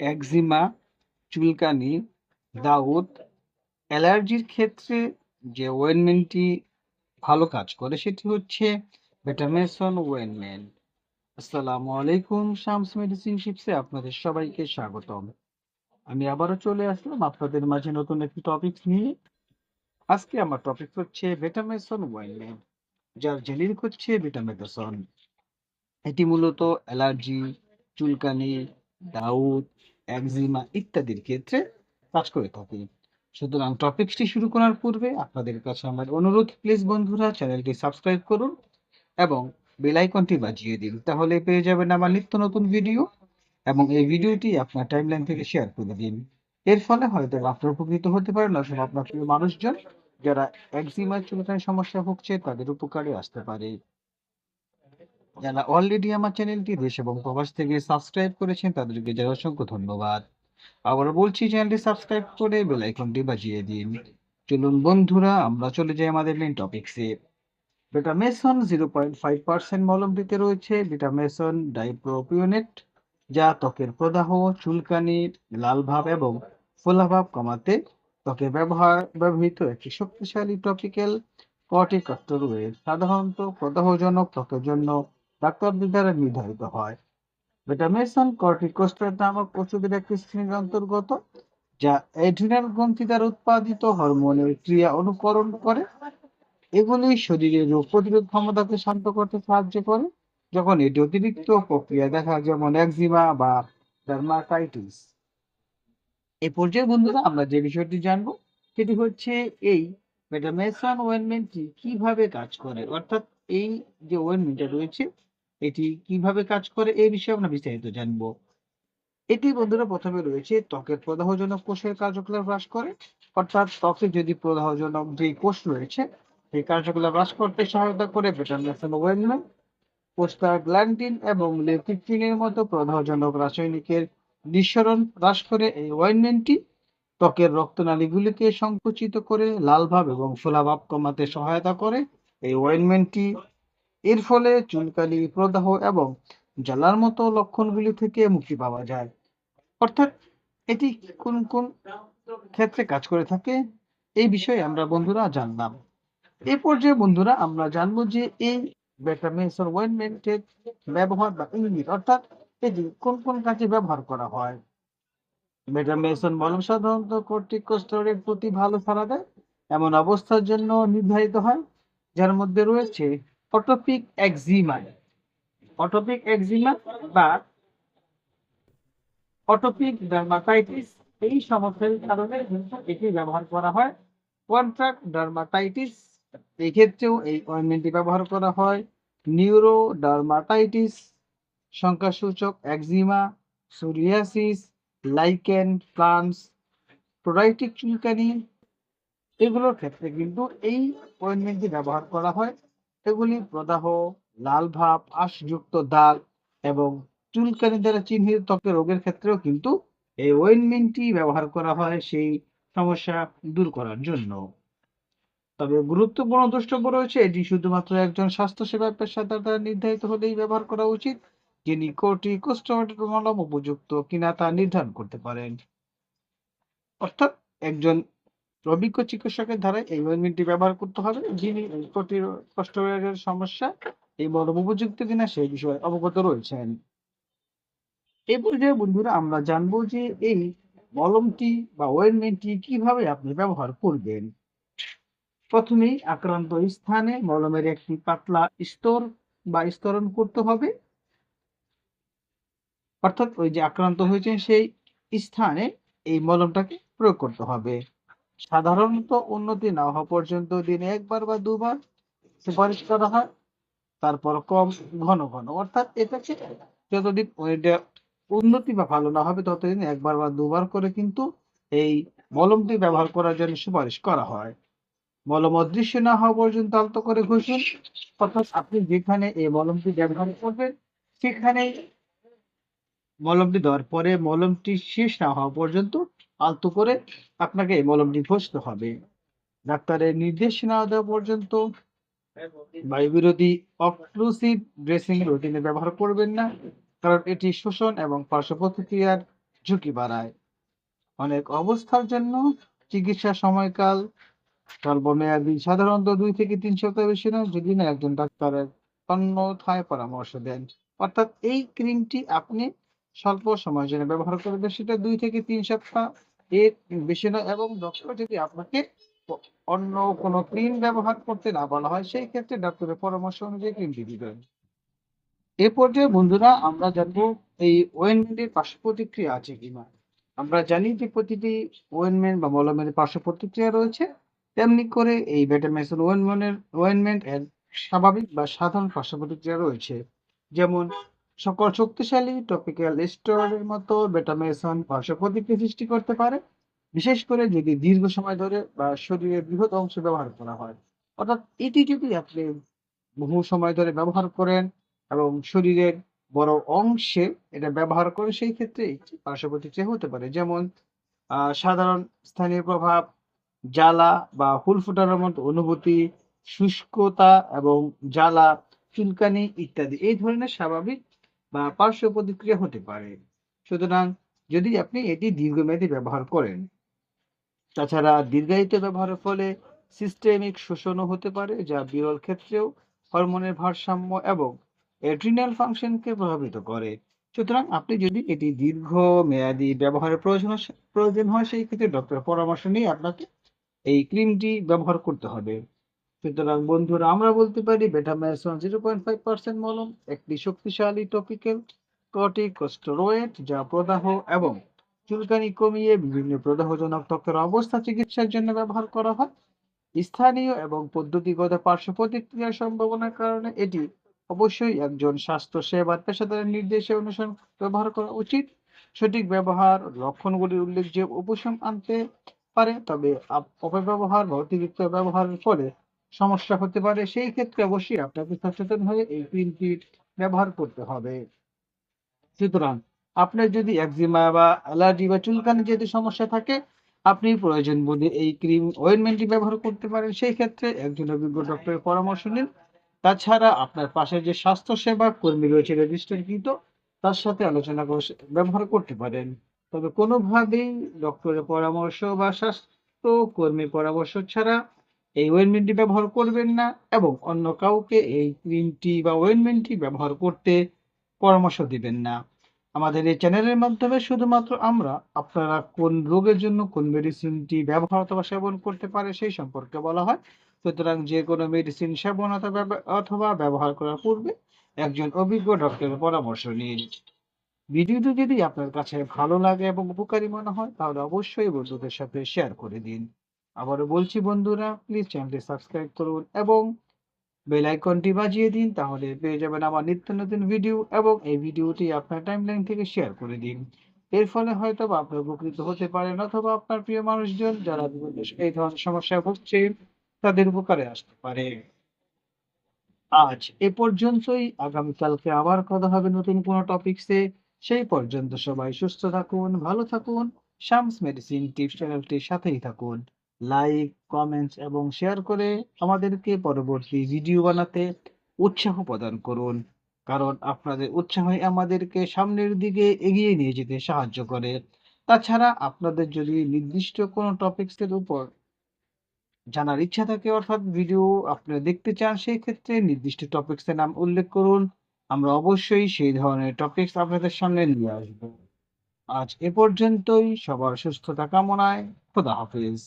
Eczema, চুলকানি, দাউদ, অ্যালার্জির ক্ষেত্রে যে ওয়েনমেন্টটি ভালো কাজ করে সেটি হচ্ছে বেটামেসন ওয়েনমেন্ট। আসসালামু আলাইকুম, শামস মেডিসিন টিপসে আপনাদের সবাইকে স্বাগতম। আমি আবারও চলে আসলাম আপনাদের মাঝে নতুন একটি টপিক নিয়ে। আজকে আমার টপিক হচ্ছে বেটামেসন ওয়েনমেন্ট, যার জেনেরিক হচ্ছে বেটামেথসন। এটি মূলত অ্যালার্জি, চুলকানি, দাউদ, একজিমা ইত্যাদির ক্ষেত্রে কাজ করে থাকে। সুতরাং টপিকটি শুরু করার পূর্বে আপনাদের কাছে আমার অনুরোধ, প্লিজ বন্ধুরা চ্যানেলটি সাবস্ক্রাইব করুন এবং বেল আইকনটি বাজিয়ে দিন, তাহলে পেয়ে যাবেন আমার নিত্য নতুন ভিডিও। এবং এই ভিডিওটি আপনার টাইমলাইন থেকে শেয়ার করে দিন। এর ফলে হয়তো আপনার উপকৃত হতে পারেন, অথবা আপনার প্রিয় মানুষজন যারা একজিমা চুলকানির সমস্যা ভুগছে তাদের উপকারে আসতে পারে। যারা অলরেডি আমার চ্যানেলটি দেশ এবং প্রবাস থেকে সাবস্ক্রাইব করেছেন তাদেরকে জানাই অসংখ্য ধন্যবাদ। আবার বলছি, চ্যানেলটি সাবস্ক্রাইব করে বেল আইকনটি বাজিয়ে দিন। চলুন বন্ধুরা আমরা চলে যাই আমাদের মেইন টপিকসে। বেটামেসন 0.5% মলমটিতে রয়েছে বেটামেসন ডাইপ্রোপিওনেট, যা ত্বকের প্রদাহ, চুলকানি, লাল ভাব এবং ফোলাভাব কমাতে ত্বকে ব্যবহৃত একটি শক্তিশালী টপিক্যাল কর্টিকস্টেরয়েড। সাধারণত প্রদাহজনক ত্বকের জন্য ডাক্তারদের দ্বারা নির্ধারিত হয়। বেটামেসন কর্টিকোস্টেরয়েড নামক ওষুধের একটি শ্রেণীর অন্তর্গত, যা অ্যাড্রিনাল গ্রন্থি দ্বারা উৎপাদিত হরমোনের ক্রিয়া অনুকরণ করে। এগুলি শরীরের রোগ প্রতিরোধ ক্ষমতাকে শান্ত করতে সাহায্য করে যখন এটি অতিরিক্ত প্রক্রিয়া দেখা, যেমন একজিমা বা ডার্মাটাইটিস। এই পর্যায়ে বন্ধুরা আমরা যে বিষয়টি জানবো সেটি হচ্ছে এই মেটামেসন ওয়েনমেন্টটি কিভাবে কাজ করে, অর্থাৎ এই যে ওয়েনমেন্টটা রয়েছে এটি কিভাবে কাজ করে এই বিষয়ে আমরা বিস্তারিত জানবো। এটি বন্ধুরা প্রথমে রয়েছে ত্বকের প্রদাহজনক কোষের কার্যকলাপ হ্রাস করে, অর্থাৎ ত্বকে যদি প্রদাহজনক যে কোষ রয়েছে সেই কার্যকলাপ হ্রাস করতে সহায়তা করে বেটামেসন ওয়েনমেন্ট। প্রোস্টাগ্ল্যান্ডিন এবং লেপিফ্রিনের মতো প্রদাহজনক রাসায়নিকের নিঃসরণ হ্রাস করে এই অয়েনমেন্টটি। ত্বকের রক্তনালীগুলিকে সংকুচিত করে লাল ভাব এবং ফোলাভাব কমাতে সহায়তা করে এই অয়েনমেন্টটি। এর ফলে চুলকানি, প্রদাহ এবং জ্বালার মতো লক্ষণগুলি থেকে মুক্তি পাওয়া যায়। অর্থাৎ এটি কোন কোন ক্ষেত্রে কাজ করে থাকে এই বিষয়ে আমরা বন্ধুরা জানলাম। এই পর্যায়ে বন্ধুরা আমরা জানবো যে এই বেটামেসন অয়েনমেন্টের ব্যবহার বা ইউনিট, অর্থাৎ এটি কোন কোন কাজে ব্যবহার করা হয়। বেটামেসন মলম সাধারণত কর্টিকোস্টেরয়েড প্রতি ভালো সাড়া দেয় এমন অবস্থার জন্য নির্ধারিত হয়, যার মধ্যে রয়েছে অটোপিক একজিমা, অটোপিক একজিমা বা অটোপিক ডার্মাটাইটিস, এই সমস্যার কারণে কিন্তু এটি ব্যবহার করা হয়। কন্ট্রাক্ট ডার্মাটাইটিস, এই ক্ষেত্রেও এই অয়েনমেন্টটি ব্যবহার করা হয়। নিউরো ডার্মাটাইটিস, সংখ্যাসূচক একজিমা, সোরিয়াসিস, লাইকেন প্লান্টস, প্রোডাইটিক চুলকানি, এগুলোর ক্ষেত্রে কিন্তু এই অয়েনমেন্টটি ব্যবহার করা হয়। এগুলি প্রদাহ, লাল ভাব, আঁশযুক্ত দাগ এবং চুলকানি দ্বারা চিহ্নিত ত্বকের রোগের ক্ষেত্রেও কিন্তু এই অয়েনমেন্টটি ব্যবহার করা হয় সেই সমস্যা দূর করার জন্য। তবে গুরুত্বপূর্ণ দ্রষ্টব্য রয়েছে, এটি শুধুমাত্র একজন স্বাস্থ্যসেবা পেশাদার দ্বারা নির্ধারিত হলেই ব্যবহার করা উচিত, যিনি কর্টিকোস্টেরয়েড মলম উপযুক্ত কিনা তা নির্ধারণ করতে পারেন। অর্থাৎ একজন অভিজ্ঞ চিকিৎসকের দ্বারা এই অয়েনমেন্টটি ব্যবহার করতে হবে, যিনি কর্টিকোস্টেরয়েডের সমস্যা এই মলম উপযুক্ত কিনা সেই বিষয়ে অবগত রয়েছেন। এই পর্যায়ে বন্ধুরা আমরা জানবো যে এই মলমটি বা অয়েনমেন্টটি কিভাবে আপনি ব্যবহার করবেন। প্রথমেই আক্রান্ত স্থানে মলমের একটি পাতলা স্তর বা স্তরণ করতে হবে, অর্থাৎ ওই যে আক্রান্ত হয়েছেন সেই স্থানে এই মলমটাকে প্রয়োগ করতে হবে। সাধারণত উন্নতি না হওয়া পর্যন্ত দিনে একবার বা দুবার সুপারিশ করা হয়, তারপর কম ঘন ঘন, অর্থাৎ এটাকে যতদিন ওইটা উন্নতি বা ভালো না হবে ততদিন একবার বা দুবার করে কিন্তু এই মলমটি ব্যবহার করার জন্য সুপারিশ করা হয়। মলম অদৃশ্য না হওয়া পর্যন্ত আলতো করে ঘষুন, অর্থাৎ আপনি যেখানে এই মলমটি ব্যবহার করবেন সেখানে মলমটি দেওয়ার পরে মলমটি শেষ না হওয়া পর্যন্ত আলতো করে আপনাকে এই মলমটি ঘষতে হবে। ডাক্তারের নির্দেশ না দেওয়া পর্যন্ত বায়ুবিরোধী অক্লুসিভ ড্রেসিং রুটিনে ব্যবহার করবেন না, কারণ এটি শোষণ এবং পার্শ্ব প্রতিক্রিয়ার ঝুঁকি বাড়ায়। অনেক অবস্থার জন্য চিকিৎসা সময়কাল স্বল্পমেয়াদী, সাধারণত 2 থেকে 3 সপ্তাহ বেশি নয়, যদি না একজন ডাক্তারের অন্যথায় পরামর্শ দেন। অর্থাৎ এই ক্রিমটি আপনি স্বল্প সময়ের জন্য ব্যবহার করবেন, সেটা 2 থেকে 3 সপ্তাহ, এর বেশি নয়। এবং ডক্টর যদি আপনাকে অ অন্য কোনো ক্রিম ব্যবহার করতে না বলা হয়, সেই ক্ষেত্রে ডক্টরের পরামর্শ অনুযায়ী ক্রিমটি দিবেন। এ পর্যায়ে বন্ধুরা আমরা জানবো এই ওয়েনমেন্টের পার্শ্ব প্রতিক্রিয়া আছে কিনা। আমরা জানি যে প্রতিটি ওয়েনমেন্ট বা মলমের পার্শ্ব প্রতিক্রিয়া রয়েছে। তেমনি করে এই বেটামেসন ওয়েনমেন্ট এর স্বাভাবিক বা সাধারণ পার্শ্ব প্রতিক্রিয়া রয়েছে। যেমন সকল শক্তিশালী টপিক্যাল স্টেরয়েডের মতো বেটামেসন পার্শ্ব প্রতিক্রিয়া সৃষ্টি করতে পারে, বিশেষ করে যদি দীর্ঘ সময় ধরে বা শরীরের বৃহৎ অংশ ব্যবহার করা হয়। অর্থাৎ এটি যদি আপনি বহু সময় ধরে ব্যবহার করেন এবং শরীরের বড় অংশে এটা ব্যবহার করে, সেই ক্ষেত্রে একটি পার্শ্ব প্রতিক্রিয়া হতে পারে। যেমন সাধারণ স্থানীয় প্রভাব, জ্বালা বা হুল ফোটানোর মতো অনুভূতি, শুষ্কতা এবং জ্বালা, চুলকানি ইত্যাদি এই ধরনের স্বাভাবিক বা পার্শ্ব প্রতিক্রিয়া হতে পারে। সুতরাং যদি আপনি এটি দীর্ঘমেয়াদী ব্যবহার করেন, তাছাড়া দীর্ঘায়িত ব্যবহারের ফলে সিস্টেমিক শোষণও হতে পারে, যা বিরল ক্ষেত্রেও হরমোনের ভারসাম্য এবং অ্যাড্রিনাল ফাংশনকে প্রভাবিত করে। সুতরাং আপনি যদি এটি দীর্ঘমেয়াদী ব্যবহারের প্রয়োজন হয়, সেই ক্ষেত্রে ডক্টরের পরামর্শ নিয়ে আপনাকে এই ক্রিমটি ব্যবহার করতে হবে। সুতরাং বন্ধুরা আমরা বলতে পারি বেটামেসন 0.5% মলম একটি শক্তিশালী টপিক্যাল কর্টিকোস্টেরয়েড, যা প্রদাহ এবং চুলকানি কমিয়ে বিভিন্ন প্রদাহজনক ত্বকের অবস্থা চিকিৎসার জন্য ব্যবহার করা হয়। স্থানীয় এবং পদ্ধতিগত পার্শ্ব প্রতিক্রিয়ার সম্ভাবনার কারণে এটি অবশ্যই একজন স্বাস্থ্যসেবার পেশাদারের নির্দেশে অনুসরণ ব্যবহার করা উচিত। সঠিক ব্যবহার লক্ষণগুলির উল্লেখযোগ্য উপশম আনতে পারে, তবে অপব্যবহার বা অতিরিক্ত ব্যবহারের ফলে সমস্যা হতে পারে। সেই ক্ষেত্রে অবশ্যই আপনাকে সচেতন হয়ে এই ক্রিমটি ব্যবহার করতে হবে। সুতরাং আপনার যদি একজিমা বা অ্যালার্জি বা চুলকানি যদি সমস্যা থাকে, আপনি প্রয়োজন বোধে এই ক্রিম অয়েনমেন্টটি ব্যবহার করতে পারেন। সেই ক্ষেত্রে একজন অভিজ্ঞ ডক্টরের পরামর্শ নিন। তাছাড়া আপনার পাশে যে স্বাস্থ্যসেবা কর্মী রয়েছে রেজিস্টারকৃত, তার সাথে আলোচনা করে ব্যবহার করতে পারেন। তবে কোনোভাবেই ডক্টরের পরামর্শ বা স্বাস্থ্য কর্মীর পরামর্শ ছাড়া এই অয়েনমেন্টটি ব্যবহার করবেন না, এবং অন্য কাউকে এই ক্রিমটি বা অয়েনমেন্টটি ব্যবহার করতে পরামর্শ দিবেন না। আমাদের এই চ্যানেলের মাধ্যমে শুধুমাত্র আমরা আপনারা কোন রোগের জন্য কোন মেডিসিনটি ব্যবহার অথবা সেবন করতে পারে সেই সম্পর্কে বলা হয়। সুতরাং যে কোনো মেডিসিন সেবন অথবা ব্যবহার করার পূর্বে একজন অভিজ্ঞ ডক্টরের পরামর্শ নিন। ভিডিওটি যদি আপনার কাছে ভালো লাগে এবং উপকারী মনে হয়, তাহলে অবশ্যই বন্ধুদের সাথে শেয়ার করে দিন। আবারও বলছি বন্ধুরা, প্লিজ চ্যানেলটি সাবস্ক্রাইব করুন এবং বেল আইকনটি বাজিয়ে দিন, তাহলে পেয়ে যাবেন আমার নিত্য নতুন ভিডিও, এবং এই ভিডিওটি আপনার টাইমলাইন থেকে শেয়ার করে দিন। এর ফলে হয়তোবা আপনি উপকৃত হতে পারেন, অথবা আপনার প্রিয় মানুষজন যারা বিভিন্ন এই ধরনের সমস্যায় ভুগছে, তাদের উপকারে আসতে পারে। আজ এ পর্যন্তই। আগামীকালকে আবার কথা হবে নতুন কোনো টপিকসে। সেই পর্যন্ত সবাই সুস্থ থাকুন, ভালো থাকুন। শামস মেডিসিন টিপস চ্যানেলটির সাথেই থাকুন। লাইক, কমেন্টস এবং শেয়ার করে আমাদেরকে পরবর্তী ভিডিও বানাতে উৎসাহ প্রদান করুন। কারণ আপনাদের উৎসাহই আমাদেরকে সামনের দিকে এগিয়ে নিয়ে যেতে সাহায্য করে। তাছাড়া আপনাদের যদি নির্দিষ্ট কোনো টপিকসের উপর জানার ইচ্ছা থাকে, অর্থাৎ ভিডিও আপনারা দেখতে চান, সেই ক্ষেত্রে নির্দিষ্ট টপিকস এর নাম উল্লেখ করুন। আমরা অবশ্যই সেই ধরনের টপিকস আপনাদের সামনে নিয়ে আসব। আজ এ পর্যন্তই। সবার সুস্থতা কামনায় খোদা হাফেজ।